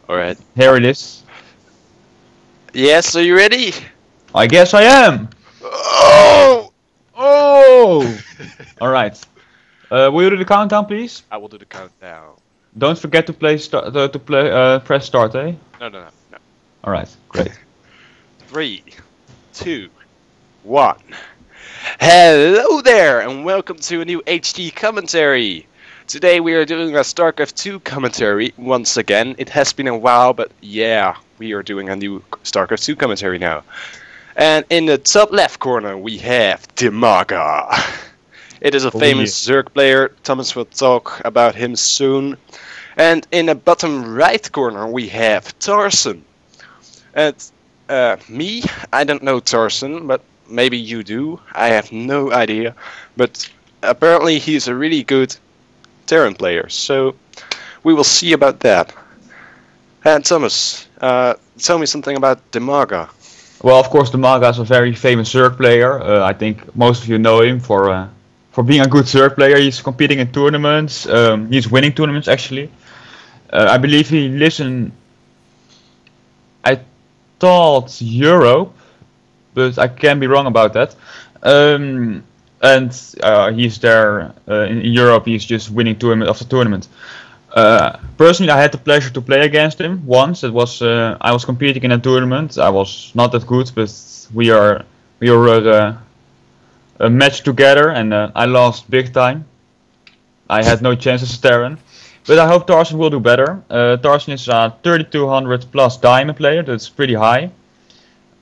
Alright. Here it is. Yes, are you ready? I guess I am. Oh! Oh! Alright. Will you do the countdown, please? I will do the countdown. Don't forget to press start, eh? No. Alright, great. 3, 2, 1. Hello there, and welcome to a new HD commentary. Today we are doing a Starcraft 2 commentary once again. It has been a while, but yeah, we are doing a new Starcraft 2 commentary now. And in the top left corner we have Dimaga. It is a famous Zerg player. Thomas will talk about him soon. And in the bottom right corner we have Tarson. And me, I don't know Tarson, but maybe you do. I have no idea. But apparently he's a really good Terran player. So we will see about that. And Thomas, tell me something about Dimaga. Well, of course, Dimaga is a very famous Zerg player. I think most of you know him for being a good Zerg player. He's competing in tournaments. He's winning tournaments actually. I believe he lives in, I thought, Europe, but I can be wrong about that. And he's there in Europe. He's just winning tournament after tournament. Personally, I had the pleasure to play against him once. It was I was competing in a tournament. I was not that good, but we were a match together, and I lost big time. I had no chance as a Terran. But I hope Tarson will do better. Tarson is a 3200 plus diamond player. That's pretty high.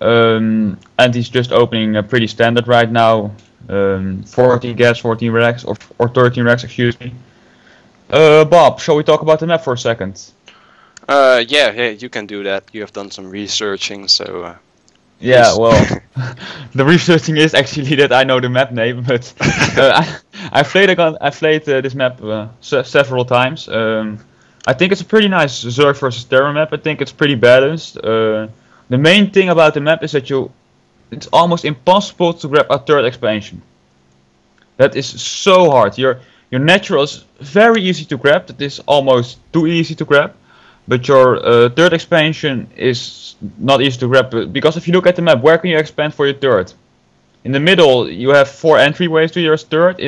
And he's just opening a pretty standard right now. 14 gas, 14 racks, or 13 racks, excuse me. Bob, shall we talk about the map for a second? Yeah, you can do that. You have done some researching, so... Yeah, well, the researching is actually that I know the map name, but I played this map several times. I think it's a pretty nice Zerg versus Terran map. I think it's pretty balanced. The main thing about the map is that it's almost impossible to grab a third expansion. That is so hard. Your natural is very easy to grab. That is almost too easy to grab. But your third expansion is not easy to grab, because if you look at the map, where can you expand for your third? In the middle you have 4 entryways to your third.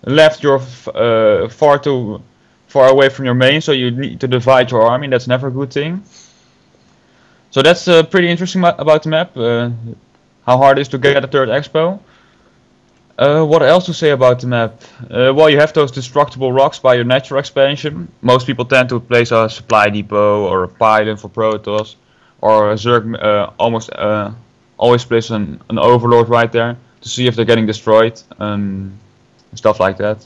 Left you're far away from your main, so you need to divide your army. That's never a good thing. So that's pretty interesting about the map, how hard it is to get a third expo. What else to say about the map? Well, you have those destructible rocks by your natural expansion. Most people tend to place a supply depot or a pylon for Protoss, or a Zerg almost always place an overlord right there to see if they're getting destroyed, and stuff like that.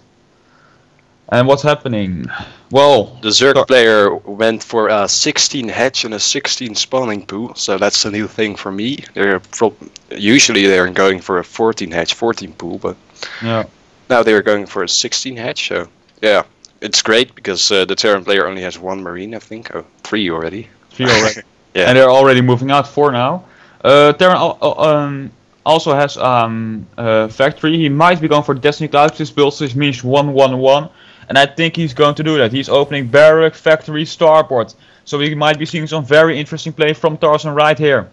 And what's happening? Well, the Zerg player went for a 16 hatch and a 16 spawning pool, so that's a new thing for me. Usually they're going for a 14 hatch, 14 pool, but yeah, now they're going for a 16 hatch. So yeah, it's great because the Terran player only has 1 marine, I think, or 3 already. 3 already. Yeah, and they're already moving out 4 now. Terran also has factory. He might be going for Destiny Cloud. This build is means 1-1-1. And I think he's going to do that. He's opening barrack, factory, starport. So we might be seeing some very interesting play from Tarson right here.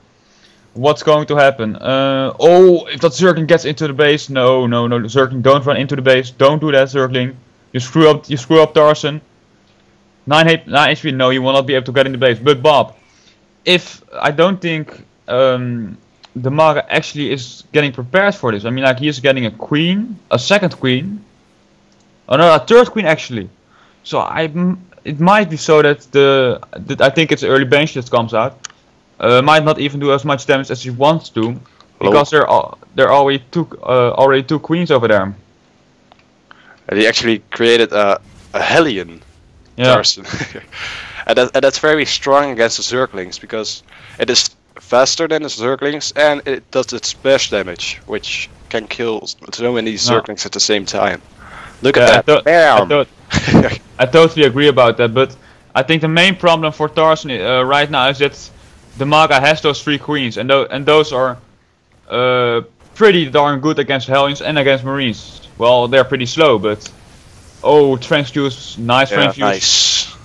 What's going to happen? Oh, if that Zergling gets into the base. No, Zergling, don't run into the base. Don't do that, Zergling. You screw up Tarson. 9 HP, no, you will not be able to get in the base. But Bob, if I don't think Dimaga actually is getting prepared for this. I mean, like, he is getting a queen, a second queen. Oh no, a third queen actually. So it might be so that I think it's early bench that comes out. Might not even do as much damage as he wants to, because there are already two queens over there. And he actually created a Hellion, Tarson. and that's very strong against the Zerglings, because it is faster than the Zerglings and it does its splash damage, which can kill so many Zerglings at the same time. Look at that! Bam! I totally agree about that, but I think the main problem for Tarson right now is that Dimaga has those 3 queens, and those are pretty darn good against Hellions and against Marines. Well, they're pretty slow, but oh, Transfuse, nice Transfuse. Nice.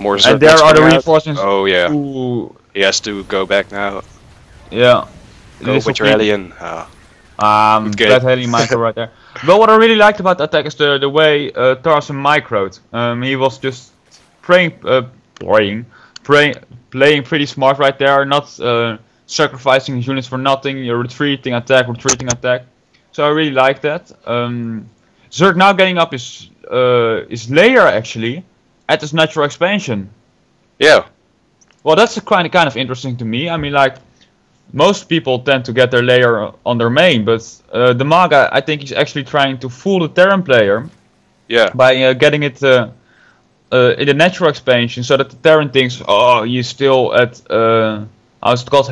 More And there Zerg are the coming out. reinforcements. Oh yeah. Ooh, He has to go back now. yeah. Go This with will your be- alien. Okay. That heavy micro right there. But what I really liked about the attack is the way Tarson microed. He was just playing pretty smart right there, not sacrificing his units for nothing. You're retreating attack. So I really like that. Zerg now getting up his layer actually at his natural expansion. Yeah. Well, that's kind of interesting to me. I mean, like, most people tend to get their layer on their main, but Dimaga, I think he's actually trying to fool the Terran player Yeah. by getting it in the natural expansion, so that the Terran thinks, oh, he's still at how's it called,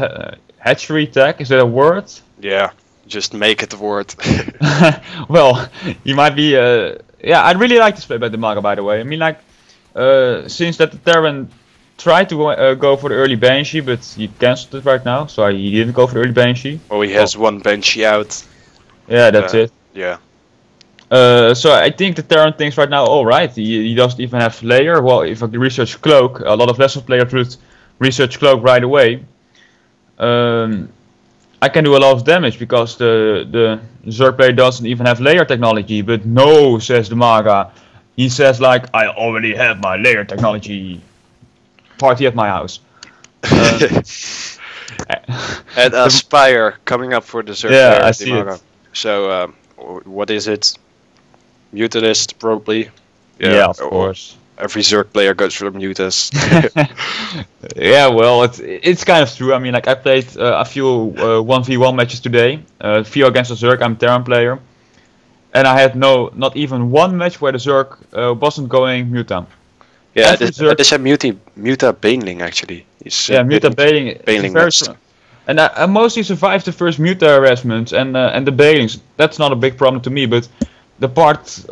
hatchery tech? Is that a word? Yeah. Just make it the word. Well, he might be. Yeah, I really like this play by Dimaga, by the way. I mean, like, since that the Terran tried to go for the early Banshee, but he cancelled it right now, so he didn't go for the early Banshee. Well, he has one Banshee out. Yeah, that's it. Yeah. So I think the Terran thinks right now, alright, he doesn't even have layer. Well, if I research Cloak, a lot of lesser players would research Cloak right away. I can do a lot of damage because the Zerg player doesn't even have layer technology. But no, says Dimaga. He says, like, I already have my layer technology. Party at my house. And a Spire coming up for the Zerg Yeah, player, I see Dimaga. it. So, what is it? Mutanist, probably. Yeah, of course. Every Zerg player goes for the Mutas. Yeah, well, it's kind of true. I mean, like, I played a few 1v1 matches today. Few against a Zerg. I'm a Terran player, and I had not even one match where the Zerg wasn't going Muta. Yeah, Every this Zerg- is a Muta Baneling actually. He's, Yeah, Muta Bailing. Bailing very match. strong. And I mostly survived the first Muta harassment and the Bailings. That's not a big problem to me, but the part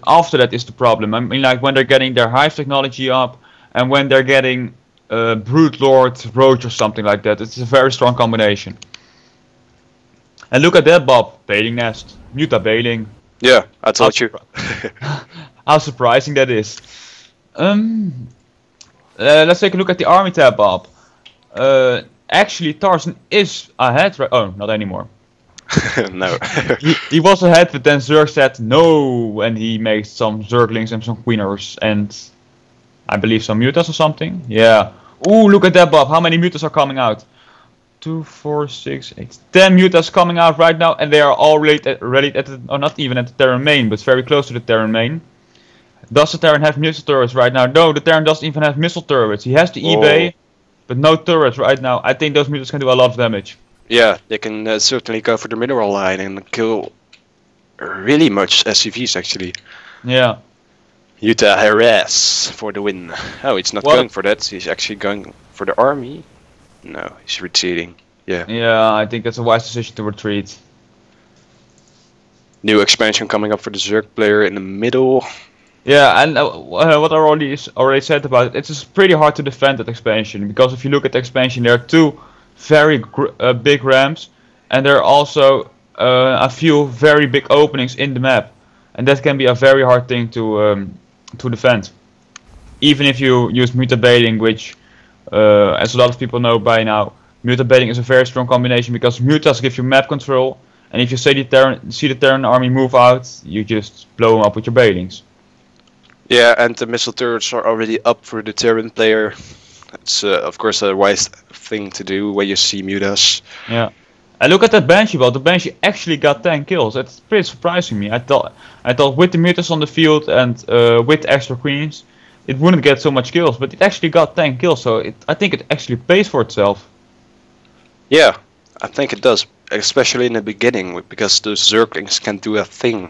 after that is the problem. I mean, like, when they're getting their hive technology up and when they're getting Brute Lord, Roach or something like that. It's a very strong combination. And look at that, Bob. Bailing nest. Muta Bailing. Yeah, I told you. How surprising that is. Let's take a look at the army tab, Bob. Actually, Tarson is ahead. Oh, not anymore. No. He was ahead, but then Zerg said no, and he made some Zerglings and some Queeners, and I believe some Mutas or something. Yeah. Ooh, look at that, Bob. How many Mutas are coming out? 2, 4, 6, 8, 10 Mutas coming out right now, and they are all ready at the, or not even at the Terran main, but very close to the Terran main. Does the Terran have missile turrets right now? No, the Terran doesn't even have missile turrets. He has the eBay, but no turrets right now. I think those Mutas can do a lot of damage. Yeah, they can certainly go for the mineral line and kill really much SCVs actually. Yeah. Utah harass for the win. Oh, he's not What? going for that. He's actually going for the army. No, he's retreating. Yeah. Yeah, I think that's a wise decision to retreat. New expansion coming up for the Zerg player in the middle. Yeah, and what I already said about it, it's just pretty hard to defend that expansion, because if you look at the expansion, there are two very big ramps, and there are also a few very big openings in the map, and that can be a very hard thing to defend. Even if you use mutabaiting, which, as a lot of people know by now, mutabaiting is a very strong combination because mutas give you map control, and if you see the Terran army move out, you just blow them up with your baitings. Yeah, and the missile turrets are already up for the Terran player. It's of course a wise thing to do when you see mutas. Yeah, and look at that Banshee. Well, the Banshee actually got 10 kills. That's pretty surprising me. I thought with the mutas on the field and with extra queens, it wouldn't get so much kills, but it actually got 10 kills. So I think it actually pays for itself. Yeah, I think it does, especially in the beginning, because those Zerglings can do a thing.